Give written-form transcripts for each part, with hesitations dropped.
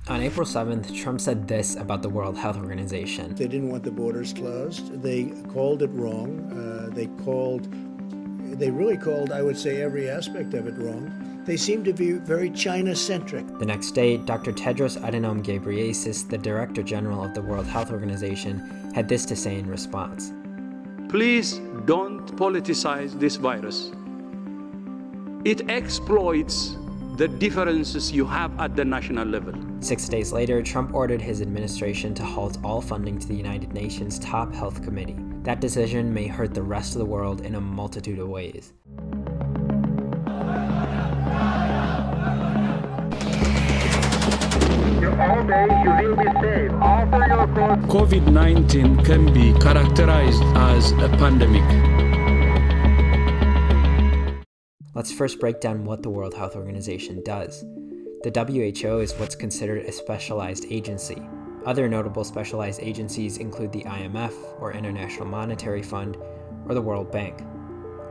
On April 7th, Trump said this about the World Health Organization. They didn't want the borders closed. They called it wrong. They really called, I would say, every aspect of it wrong. They seem to be very China-centric. The next day, Dr. Tedros Adhanom Ghebreyesus, the Director General of the World Health Organization, had this to say in response. Please don't politicize this virus. It exploits the differences you have at the national level. 6 days later, Trump ordered his administration to halt all funding to the United Nations Top Health Committee. That decision may hurt the rest of the world in a multitude of ways. All day you will be safe. Offer your code. COVID-19 can be characterized as a pandemic. Let's first break down what the World Health Organization does. The WHO is what's considered a specialized agency. Other notable specialized agencies include the IMF, or International Monetary Fund, or the World Bank.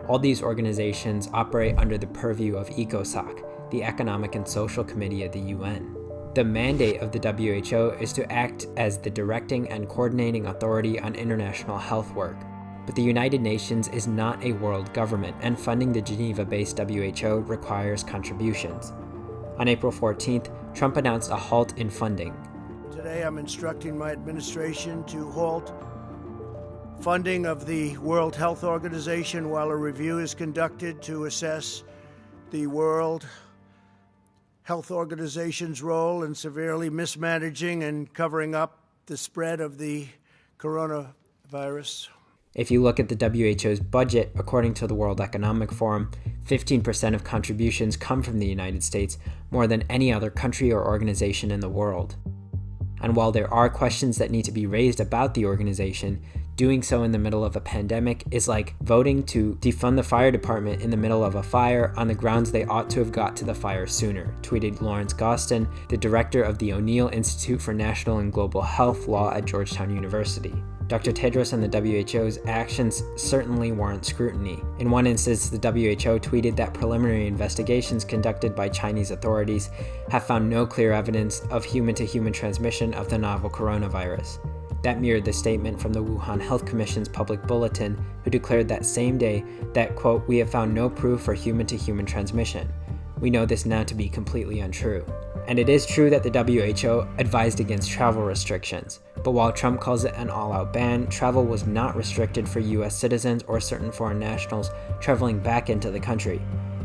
All these organizations operate under the purview of ECOSOC, the Economic and Social Committee of the UN. The mandate of the WHO is to act as the directing and coordinating authority on international health work. But the United Nations is not a world government, and funding the Geneva-based WHO requires contributions. On April 14th, Trump announced a halt in funding. Today I'm instructing my administration to halt funding of the World Health Organization while a review is conducted to assess the World Health Organization's role in severely mismanaging and covering up the spread of the coronavirus. If you look at the WHO's budget, according to the World Economic Forum, 15% of contributions come from the United States, more than any other country or organization in the world. And while there are questions that need to be raised about the organization, doing so in the middle of a pandemic is like voting to defund the fire department in the middle of a fire on the grounds they ought to have got to the fire sooner, tweeted Lawrence Gostin, the director of the O'Neill Institute for National and Global Health Law at Georgetown University. Dr. Tedros and the WHO's actions certainly warrant scrutiny. In one instance, the WHO tweeted that preliminary investigations conducted by Chinese authorities have found no clear evidence of human-to-human transmission of the novel coronavirus. That mirrored the statement from the Wuhan Health Commission's public bulletin, who declared that same day that, quote, "We have found no proof for human-to-human transmission. We know this now to be completely untrue." And it is true that the WHO advised against travel restrictions, but while Trump calls it an all-out ban, travel was not restricted for US citizens or certain foreign nationals traveling back into the country.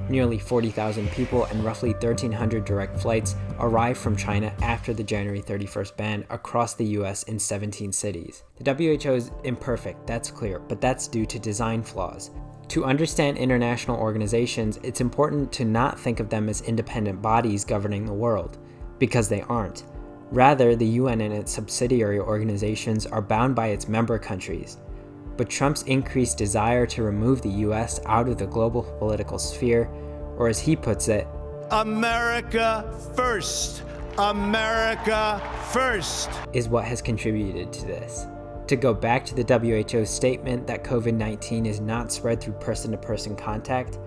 Nearly 40,000 people and roughly 1,300 direct flights arrived from China after the January 31st ban across the US in 17 cities. The WHO is imperfect, that's clear, but that's due to design flaws. To understand international organizations, it's important to not think of them as independent bodies governing the world, because they aren't. Rather, the UN and its subsidiary organizations are bound by its member countries. But Trump's increased desire to remove the US out of the global political sphere, or as he puts it, America first! America first! is what has contributed to this. To go back to the WHO's statement that COVID-19 is not spread through person-to-person contact,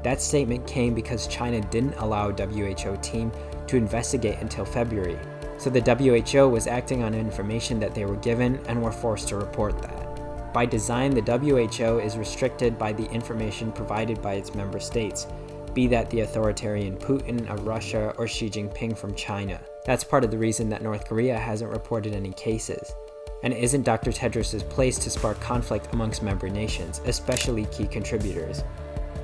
that statement came because China didn't allow a WHO team to investigate until February. So the WHO was acting on information that they were given and were forced to report that. By design, the WHO is restricted by the information provided by its member states, be that the authoritarian Putin of Russia or Xi Jinping from China. That's part of the reason that North Korea hasn't reported any cases. And it isn't Dr. Tedros' place to spark conflict amongst member nations, especially key contributors,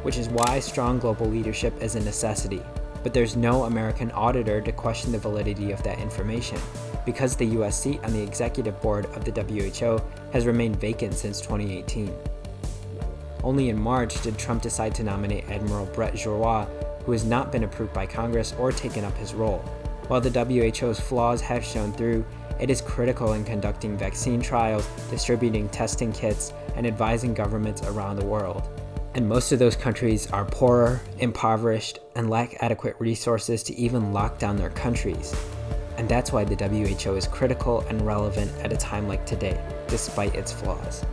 which is why strong global leadership is a necessity. But there's no American auditor to question the validity of that information, because the US seat on the executive board of the WHO has remained vacant since 2018. Only in March did Trump decide to nominate Admiral Brett Giroir, who has not been approved by Congress or taken up his role. While the WHO's flaws have shown through, it is critical in conducting vaccine trials, distributing testing kits, and advising governments around the world. And most of those countries are poorer, impoverished, and lack adequate resources to even lock down their countries. And that's why the WHO is critical and relevant at a time like today, despite its flaws.